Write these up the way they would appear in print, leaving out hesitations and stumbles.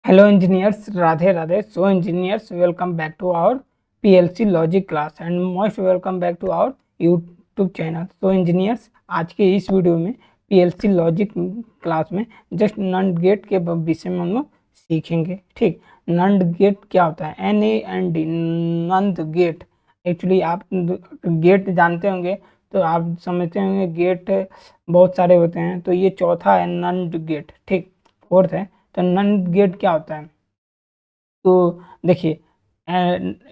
Hello engineers, Radhe Radhe. So engineers, welcome back to our PLC logic class and most welcome back to our YouTube channel. So engineers, आज के इस video में PLC logic class में just नंड gate के विषय में हम लोग सीखेंगे। ठीक, नंड गेट क्या होता है? NAND नंद गेट। एक्चुअली आप गेट जानते होंगे तो आप समझते होंगे गेट बहुत सारे होते हैं, तो ये चौथा है नंड गेट। ठीक, फोर्थ है। तो नंद गेट क्या होता है? तो देखिए,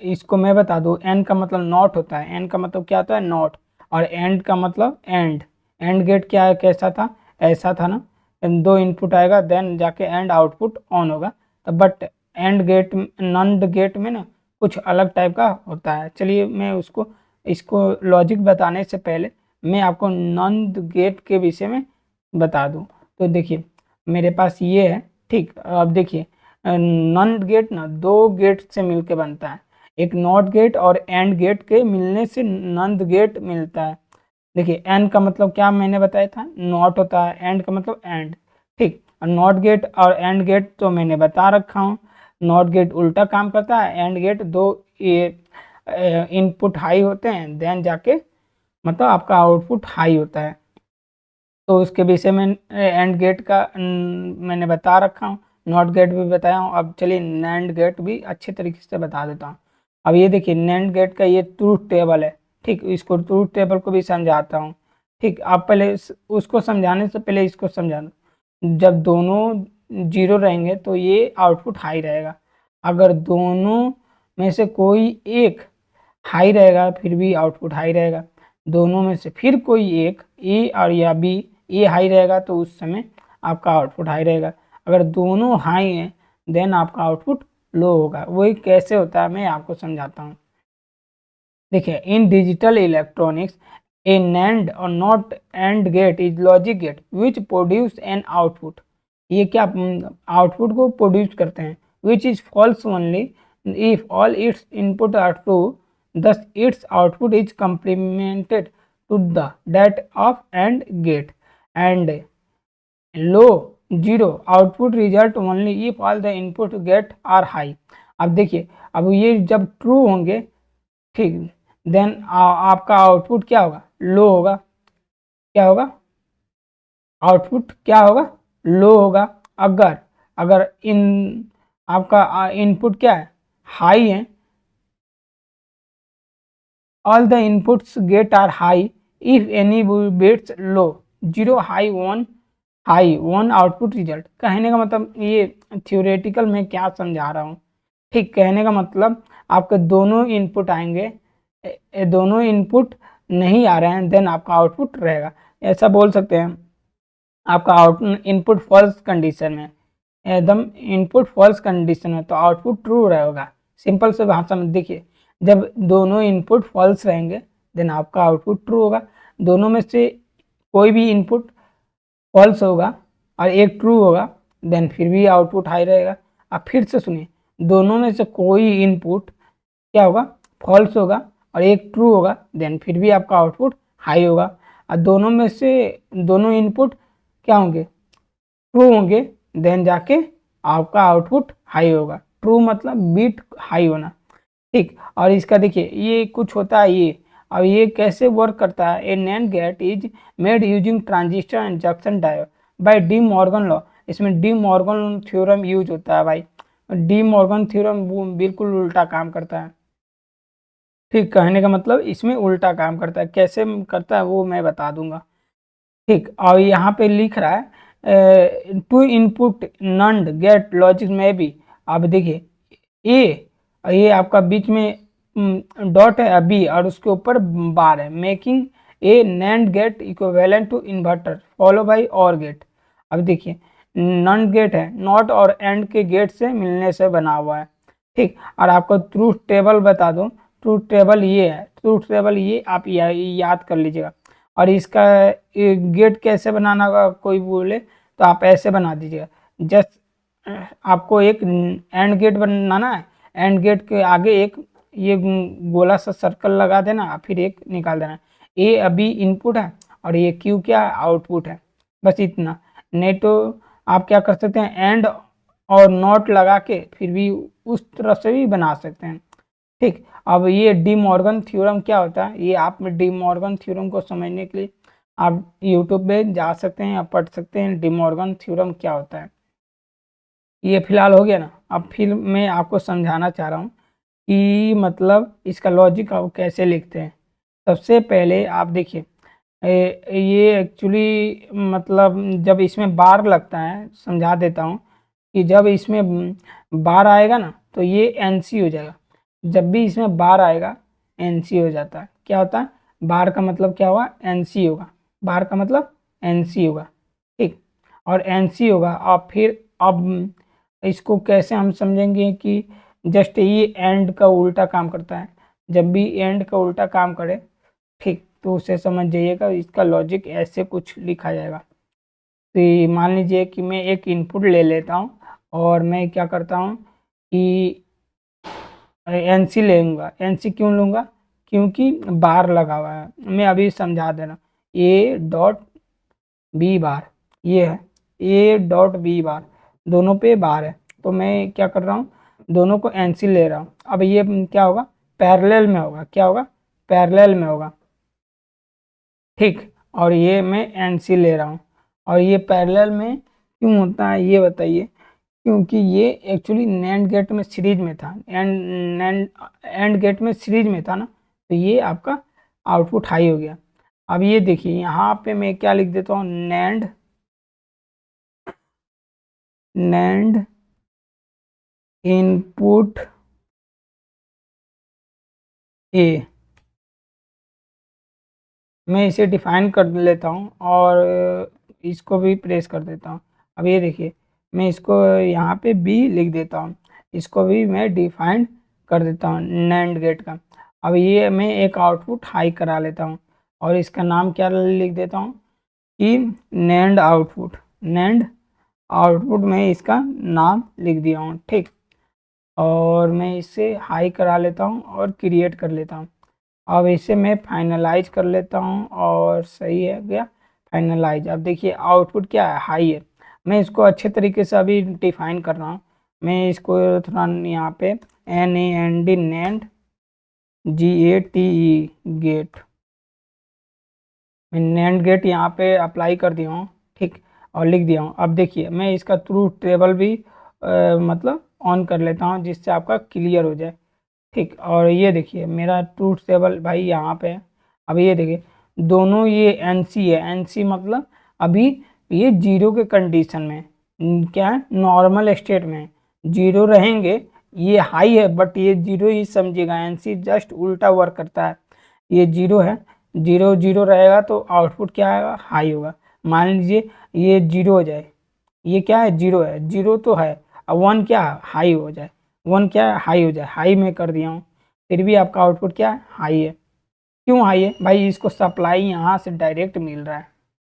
इसको मैं बता दूं, एन का मतलब नॉट होता है। एन का मतलब क्या होता है? नॉट। और एंड का मतलब एंड। एंड गेट क्या है, कैसा था? ऐसा था ना, दो इनपुट आएगा देन जाके एंड आउटपुट ऑन होगा। तो but and gate, NAND gate में ना कुछ अलग टाइप का होता है। चलिए मैं इसको लॉजिक बताने से पहले मैं आपको नंद गेट के विषय में बता दूं। तो देखिए मेरे पास ये है। ठीक, अब देखिए नंद गेट ना दो गेट से मिलके बनता है। एक नॉट गेट और एंड गेट के मिलने से नंद गेट मिलता है। देखिए एन का मतलब क्या मैंने बताया था? नॉट होता है। एंड का मतलब एंड। ठीक, और नॉट गेट और एंड गेट तो मैंने बता रखा हूँ। नॉट गेट उल्टा काम करता है, एंड गेट दो इनपुट हाई होते हैं देन जाके मतलब आपका आउटपुट हाई होता है। तो उसके विषय में एंड गेट का मैंने बता रखा हूँ, नॉट गेट भी बताया हूँ। अब चलिए नैंड गेट भी अच्छे तरीके से बता देता हूँ। अब ये देखिए नैंड गेट का ये ट्रूथ टेबल है। ठीक, इसको ट्रूथ टेबल को भी समझाता हूँ। ठीक, आप पहले उसको समझाने से पहले इसको समझा दो। जब दोनों जीरो रहेंगे तो ये आउटपुट हाई रहेगा। अगर दोनों में से कोई एक हाई रहेगा फिर भी आउटपुट हाई रहेगा। दोनों में से फिर कोई एक ए और या बी, ए हाई रहेगा तो उस समय आपका आउटपुट हाई रहेगा। अगर दोनों हाई हैं देन आपका आउटपुट लो होगा। वही कैसे होता है मैं आपको समझाता हूँ। देखिए in digital electronics a NAND और not and gate is logic gate which produce an output. ये क्या आउटपुट को प्रोड्यूस करते हैं। Which is false only if all its input are true, thus its output is complemented to the that of AND gate and low zero output result only if all the input get are high। अब देखिए, अब ये जब true होंगे, ठीक, then आपका output क्या होगा? लो होगा। क्या होगा? आउटपुट क्या होगा? लो होगा। अगर अगर इन आपका इनपुट क्या है? हाई है। all the inputs get are high if any bits low, zero high one output result। कहने का मतलब ये थ्योरेटिकल में क्या समझा रहा हूँ। ठीक, कहने का मतलब आपके दोनों इनपुट आएंगे, दोनों इनपुट नहीं आ रहे हैं देन आपका आउटपुट रहेगा। ऐसा बोल सकते हैं आपका इनपुट फॉल्स कंडीशन में, एकदम इनपुट फॉल्स कंडीशन में तो आउटपुट ट्रू रहेगा। सिंपल से भाषा में देखिए, जब दोनों इनपुट फॉल्स रहेंगे देन आपका आउटपुट ट्रू होगा। दोनों में से कोई भी इनपुट फॉल्स होगा और एक ट्रू होगा देन फिर भी आउटपुट हाई रहेगा। अब फिर से सुनिए, दोनों में से कोई इनपुट क्या होगा? फॉल्स होगा और एक ट्रू होगा देन फिर भी आपका आउटपुट हाई होगा। और दोनों में से दोनों इनपुट क्या होंगे? ट्रू होंगे देन जाके आपका आउटपुट हाई होगा। ट्रू मतलब बीट हाई होना। ठीक, और इसका देखिए ये कुछ होता है ये। अब ये कैसे वर्क करता है? A NAND gate is made using transistor and junction diode by De Morgan law. इसमें डी मॉर्गन थ्योरम यूज होता है भाई। डी मॉर्गन थ्योरम बिल्कुल उल्टा काम करता है। ठीक, कहने का मतलब इसमें उल्टा काम करता है। कैसे करता है वो मैं बता दूंगा। ठीक, और यहाँ पे लिख रहा है टू इनपुट नंड गेट लॉजिक में भी। अब देखिए ये आपका बीच में डॉट है बी और उसके ऊपर बार है, making a NAND gate equivalent to inverter follow by OR gate. अब देखिए नंड गेट है, नॉट और एंड के गेट से मिलने से बना हुआ है। ठीक, और आपको ट्रूथ टेबल बता दूं, ट्रूथ टेबल ये है। ट्रूथ टेबल ये आप याद कर लीजिएगा। और इसका गेट कैसे बनाना होगा कोई बोले तो आप ऐसे बना दीजिएगा। जस्ट आपको एक एंड गेट बनाना है, एंड गेट के आगे एक ये गोला सा सर्कल लगा देना, फिर एक निकाल देना। ए अभी इनपुट है और ये क्यू क्या आउटपुट है, बस इतना। नहीं तो आप क्या कर सकते हैं, एंड और नॉट लगा के फिर भी उस तरफ से भी बना सकते हैं। ठीक, अब ये डी मॉर्गन थ्योरम क्या होता है, ये आप डी मॉर्गन थ्योरम को समझने के लिए आप यूट्यूब पे जा सकते हैं या पढ़ सकते हैं डी मॉर्गन थ्योरम क्या होता है। ये फिलहाल हो गया ना। अब फिर मैं आपको समझाना चाह रहा हूँ कि मतलब इसका लॉजिक आप कैसे लिखते हैं। सबसे पहले आप देखिए, ये एक्चुअली मतलब जब इसमें बार लगता है, समझा देता हूँ कि जब इसमें बार आएगा ना तो ये एनसी हो जाएगा। जब भी इसमें बार आएगा एनसी हो जाता है। क्या होता है, बार का मतलब क्या हुआ, एनसी होगा। बार का मतलब एनसी होगा। ठीक, और एनसी होगा। और फिर अब इसको कैसे हम समझेंगे कि जस्ट ये एंड का उल्टा काम करता है। जब भी एंड का उल्टा काम करे, ठीक, तो उसे समझ जाइएगा इसका लॉजिक ऐसे कुछ लिखा जाएगा। तो ये मान लीजिए कि मैं एक इनपुट ले लेता हूँ और मैं क्या करता हूँ कि एनसी लूँगा। एनसी क्यों लूँगा, क्योंकि बार लगा हुआ है। मैं अभी समझा दे रहा हूँ, ए डॉट बी बार ये है, ए डॉट बी बार दोनों पे बार है। तो मैं क्या कर रहा हूँ, दोनों को एनसी ले रहा हूँ। अब ये क्या होगा, पैरेलल में होगा। क्या होगा, पैरेलल में होगा। ठीक, और ये मैं एनसी ले रहा हूँ। और ये पैरेलल में क्यों होता है ये बताइए, क्योंकि ये एक्चुअली नैंड गेट में सीरीज में था, एंड गेट में सीरीज में था ना, तो ये आपका आउटपुट हाई हो गया। अब ये देखिए यहाँ पे मैं क्या लिख देता हूँ, नैंड इनपुट ए, मैं इसे डिफाइन कर लेता हूँ और इसको भी प्रेस कर देता हूँ। अब ये देखिए मैं इसको यहाँ पे बी लिख देता हूँ, इसको भी मैं डिफाइन कर देता हूँ नैंड गेट का। अब ये मैं एक आउटपुट हाई करा लेता हूँ और इसका नाम क्या लिख देता हूँ कि नैंड आउटपुट। नैंड आउटपुट में इसका नाम लिख दिया हूँ। ठीक, और मैं इसे हाई करा लेता हूँ और क्रिएट कर लेता हूँ। अब इसे मैं फाइनलाइज कर लेता हूँ और सही है गया फाइनलाइज। अब देखिए आउटपुट क्या है, हाई है। मैं इसको अच्छे तरीके से अभी डिफाइन कर रहा हूँ। मैं इसको थोड़ा यहाँ पे NAND नैंड GATE गेट, मैं नैंड गेट यहाँ पे अप्लाई कर दिया हूँ। ठीक, और लिख दिया हूँ। अब देखिए मैं इसका ट्रूथ टेबल भी मतलब ऑन कर लेता हूँ जिससे आपका क्लियर हो जाए। ठीक, और ये देखिए मेरा ट्रूथ टेबल भाई यहाँ पे है। अब ये देखिए दोनों ये एनसी है। एनसी मतलब अभी ये जीरो के कंडीशन में क्या है, नॉर्मल स्टेट में जीरो रहेंगे। ये हाई है बट ये जीरो ही समझिएगा, एनसी जस्ट उल्टा वर्क करता है। ये जीरो है, जीरो जीरो रहेगा तो आउटपुट क्या आएगा, हाई होगा। मान लीजिए ये जीरो हो जाए, ये क्या है, जीरो है, जीरो तो है। अब वन क्या है, हाई हो जाए। वन क्या है, हाई हो जाए। हाई में कर दिया हूँ, फिर भी आपका आउटपुट क्या है, हाई है। क्यों हाई है भाई, इसको सप्लाई यहाँ से डायरेक्ट मिल रहा है,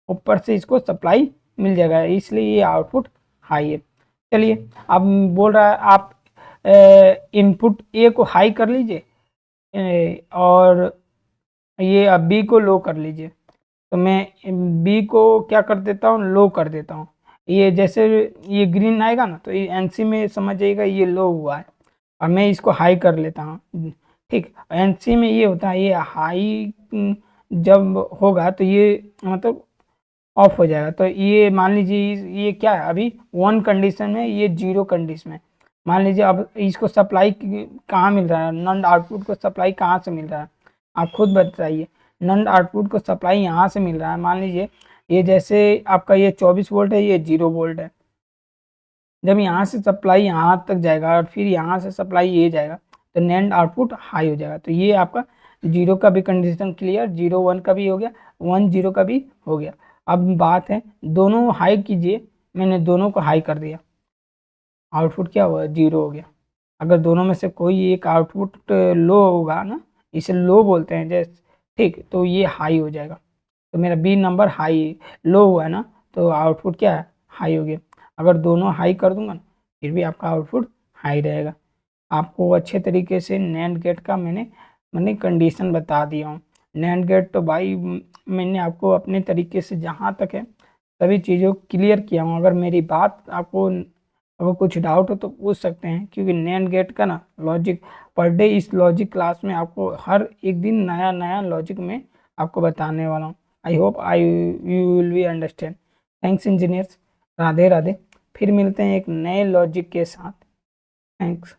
ऊपर से इसको सप्लाई मिल जाएगा, इसलिए ये आउटपुट हाई है। चलिए अब बोल रहा है आप इनपुट ए को हाई कर लीजिए और ये अब बी को लो कर लीजिए। तो मैं बी को क्या कर देता हूँ, लो कर देता हूँ। ये जैसे ये ग्रीन आएगा ना तो ये एनसी में समझ जाइएगा ये लो हुआ है और मैं इसको हाई कर लेता हूँ। ठीक, एनसी में ये होता है, ये हाई जब होगा तो ये मतलब ऑफ हो जाएगा। तो ये मान लीजिए ये क्या है, अभी वन कंडीशन में, ये जीरो कंडीशन में। मान लीजिए अब इसको सप्लाई कहाँ मिल रहा है, नॉन आउटपुट को सप्लाई कहाँ से मिल रहा है, आप खुद बताइए। नॉन आउटपुट को सप्लाई यहाँ से मिल रहा है। मान लीजिए ये जैसे आपका ये 24 वोल्ट है, ये 0 वोल्ट है। जब यहाँ से सप्लाई यहाँ तक जाएगा और फिर यहाँ से सप्लाई ये जाएगा तो नैंड आउटपुट हाई हो जाएगा। तो ये आपका जीरो का भी कंडीशन क्लियर, जीरो वन का भी हो गया, वन जीरो का भी हो गया। अब बात है दोनों हाई कीजिए, मैंने दोनों को हाई कर दिया, आउटपुट क्या हुआ, जीरो हो गया। अगर दोनों में से कोई एक आउटपुट लो होगा ना, इसे लो बोलते हैं जैसे, ठीक, तो ये हाई हो जाएगा। तो मेरा बी नंबर हाई लो हुआ है ना, तो आउटपुट क्या है, हाई हो गया। अगर दोनों हाई कर दूंगा ना फिर भी आपका आउटपुट हाई रहेगा। आपको अच्छे तरीके से नैंड गेट का मैंने कंडीशन बता दिया हूँ। नैंड गेट तो भाई मैंने आपको अपने तरीके से जहाँ तक है सभी चीज़ों को क्लियर किया हूँ। अगर मेरी बात आपको अगर कुछ डाउट हो तो पूछ सकते हैं, क्योंकि नैंड गेट का ना लॉजिक पर डे इस लॉजिक क्लास में आपको हर एक दिन नया नया लॉजिक में आपको बताने वाला हूँ। I hope you will be understand. Thanks engineers, Radhe Radhe. फिर मिलते हैं एक नए लॉजिक के साथ। थैंक्स।